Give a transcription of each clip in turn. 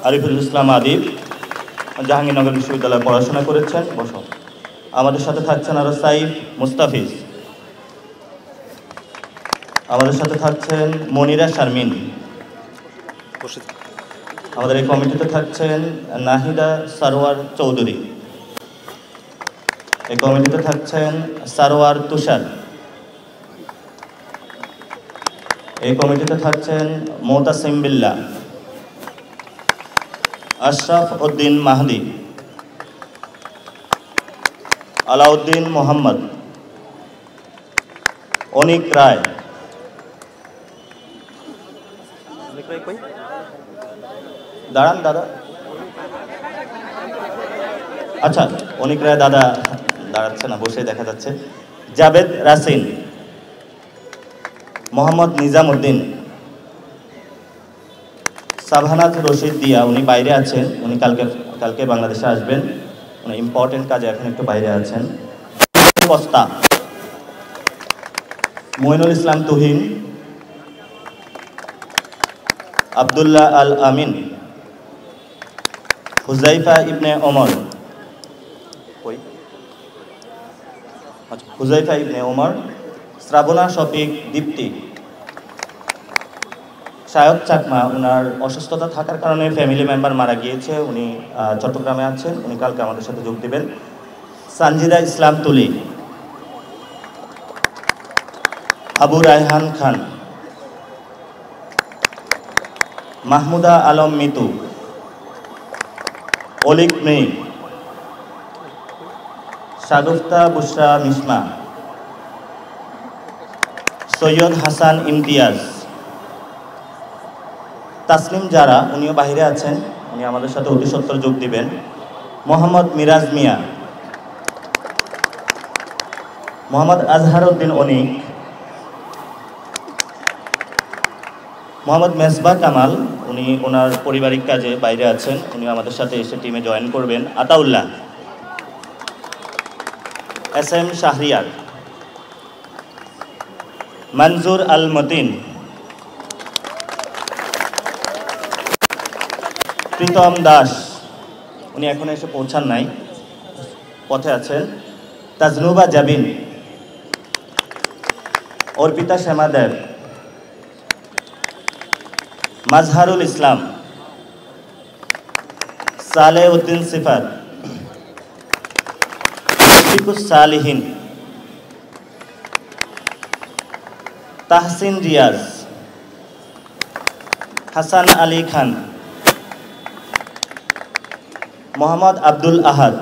আরিফুল ইসলাম আদিব, জাহাঙ্গীরনগর বিশ্ববিদ্যালয়ে পড়াশোনা করেছেন। বসো। আমাদের সাথে থাকছেন আরো সাইফ মুস্তাফিজ। আমাদের সাথে থাকছেন মনিরা শারমিন। আমাদের এই কমিটিতে থাকছেন নাহিদা সারোয়ার চৌধুরী। এই কমিটিতে থাকছেন সারোয়ার তুষার। এই কমিটিতে থাকছেন মোতাসিম বিল্লাহ, আশরাফ উদ্দিন মাহদি, আলাউদ্দিন মোহাম্মদ, অনিক রায়, দাঁড়ান দাদা, আচ্ছা অনিক রায় দাদা দাঁড়াচ্ছে না, বসে দেখা যাচ্ছে, জাবেদ রাসিন, মোহাম্মদ নিজাম উদ্দিন, সাভানাত রশিদ দিয়া, উনি বাইরে আছেন, উনি কালকে বাংলাদেশে আসবেন, উনি ইম্পর্টেন্ট কাজে এখন একটু বাইরে আছেন। কস্তা, মইনুল ইসলাম তুহিন, আবদুল্লাহ আল আমিন, হুজাইফা ইবনে ওমর, হুজাইফা ইবনে ওমর, শ্রাবণা শফিক দীপ্তি, শায়ক চাকমা, ওনার অসুস্থতা থাকার কারণে ফ্যামিলি মেম্বার মারা গিয়েছে, উনি চট্টগ্রামে আছেন, উনি কালকে আমাদের সাথে যোগ দেবেন। সানজিদা ইসলাম তুলি, আবু রায়হান খান, মাহমুদা আলম মিতু, অলিক মৃগ, শাগুফতা বুশরা মিসমা, সৈয়দ হাসান ইমতিয়াজ, তাসলিম জারা, উনিও বাহিরে আছেন, উনি আমাদের সাথে অতি সত্বর যোগ দিবেন। মোহাম্মদ মিরাজ মিয়া, মোহাম্মদ আজহার উদ্দিন অনিক, মোহাম্মদ মেসবাহ কামাল, উনি ওনার পারিবারিক কাজে বাইরে আছেন, উনি আমাদের সাথে এসে টিমে জয়েন করবেন। আতাউল্লাহ, এস এম শাহরিয়ার, মনজুর আল মতিন, প্রীতম দাস, উনি এখন এসে পৌঁছান নাই, পথে আছেন। তাজনুবা জাবিন, অর্পিতা শ্যামা দেব, মাজহারুল ইসলাম, সালেহ উদ্দিন সিফাত, রফিকুস সালিহিন, তাহসিন রিয়াজ, হাসান আলী খান, মোহাম্মদ আব্দুল আহাদ,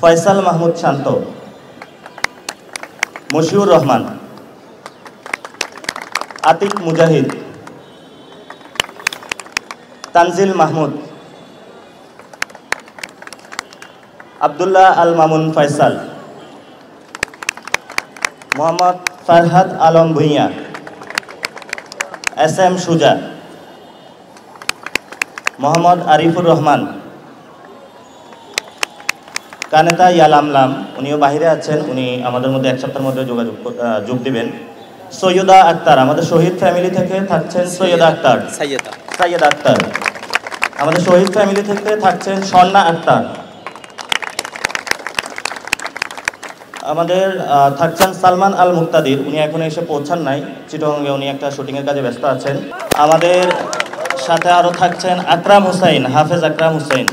ফয়সাল মাহমুদ শান্ত, মশিউর রহমান, আতিক মুজাহিদ, তানজিল মাহমুদ, আবদুল্লাহ আল মামুন ফয়সাল, মোহাম্মদ ফারহাদ আলম ভুঁইয়া, এস এম সুজা, মোহাম্মদ আরিফুর রহমান, কানেতা ইয়ালামলাম, উনিও বাহিরে আছেন, উনি আমাদের মধ্যে এক সপ্তাহের মধ্যে যোগ দিবেন। সৈয়দা আক্তার, আমাদের শহীদ ফ্যামিলি থেকে থাকছেন সৈয়দা আক্তার, সাইয়েদা আক্তার। আমাদের শহীদ ফ্যামিলি থেকে থাকছেন স্বর্ণা আক্তার। আমাদের থাকছেন সালমান আল মুক্তাদির, উনি এখন এসে পৌঁছান নাই, চিটগাঁগে উনি একটা শুটিংয়ের কাজে ব্যস্ত আছেন। আমাদের সাথে আরও থাকছেন আকরাম হুসাইন, হাফেজ আকরাম হুসাইন।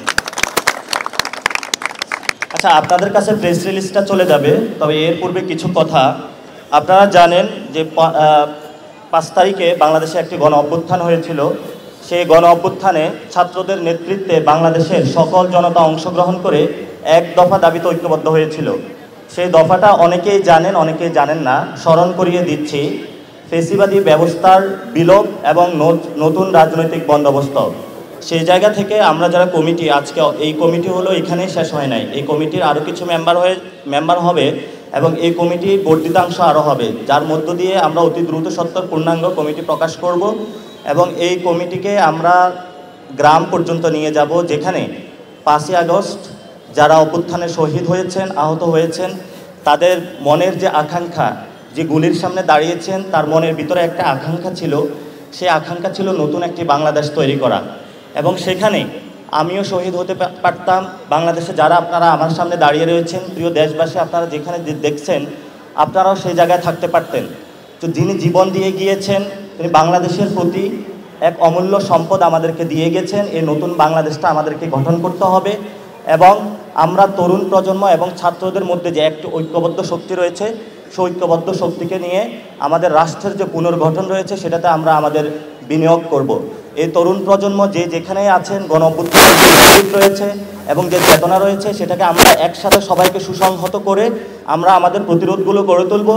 আচ্ছা, আপনাদের কাছে প্রেস রিলিজটা চলে যাবে, তবে এর পূর্বে কিছু কথা। আপনারা জানেন যে 5 তারিখে বাংলাদেশে একটি গণ অভ্যুত্থান হয়েছিল। সেই গণ অভ্যুত্থানে ছাত্রদের নেতৃত্বে বাংলাদেশের সকল জনতা অংশগ্রহণ করে এক দফা দাবিতে ঐক্যবদ্ধ হয়েছিল। সেই দফাটা অনেকেই জানেন, অনেকেই জানেন না, স্মরণ করিয়ে দিচ্ছি। ফেসিবাদী ব্যবস্থার বিলোপ এবং নতুন রাজনৈতিক বন্দোবস্ত। সেই জায়গা থেকে আমরা যারা কমিটি, আজকে এই কমিটি হলো এখানেই শেষ হয় নাই, এই কমিটির আরও কিছু মেম্বার হবে এবং এই কমিটির বর্ধিতাংশ আরও হবে, যার মধ্য দিয়ে আমরা অতি দ্রুত সত্তর পূর্ণাঙ্গ কমিটি প্রকাশ করব এবং এই কমিটিকে আমরা গ্রাম পর্যন্ত নিয়ে যাব, যেখানে 5ই আগস্ট যারা অভ্যুত্থানে শহীদ হয়েছেন, আহত হয়েছেন, তাদের মনের যে আকাঙ্ক্ষা, যে গুলির সামনে দাঁড়িয়েছেন, তার মনের ভিতরে একটা আকাঙ্ক্ষা ছিল সেই আকাঙ্ক্ষা ছিল নতুন একটি বাংলাদেশ তৈরি করা, এবং সেখানে আমিও শহীদ হতে পারতাম। বাংলাদেশে যারা আপনারা আমার সামনে দাঁড়িয়ে রয়েছেন, প্রিয় দেশবাসী, আপনারা যেখানে দেখছেন, আপনারাও সেই জায়গায় থাকতে পারতেন। তো যিনি জীবন দিয়ে গিয়েছেন, তিনি বাংলাদেশের প্রতি এক অমূল্য সম্পদ আমাদেরকে দিয়ে গেছেন। এই নতুন বাংলাদেশটা আমাদেরকে গঠন করতে হবে, এবং আমরা তরুণ প্রজন্ম এবং ছাত্রদের মধ্যে যে একটি ঐক্যবদ্ধ শক্তি রয়েছে, সেই ঐক্যবদ্ধ শক্তিকে নিয়ে আমাদের রাষ্ট্রের যে পুনর্গঠন রয়েছে সেটাতে আমরা আমাদের বিনিয়োগ করব। এই তরুণ প্রজন্ম যে যেখানেই আছেন, গণ অভ্যুত্থানের যে স্পিরিট রয়েছে এবং যে চেতনা রয়েছে, সেটাকে আমরা একসাথে সবাইকে সুসংহত করে আমরা আমাদের প্রতিরোধগুলো গড়ে তুলব,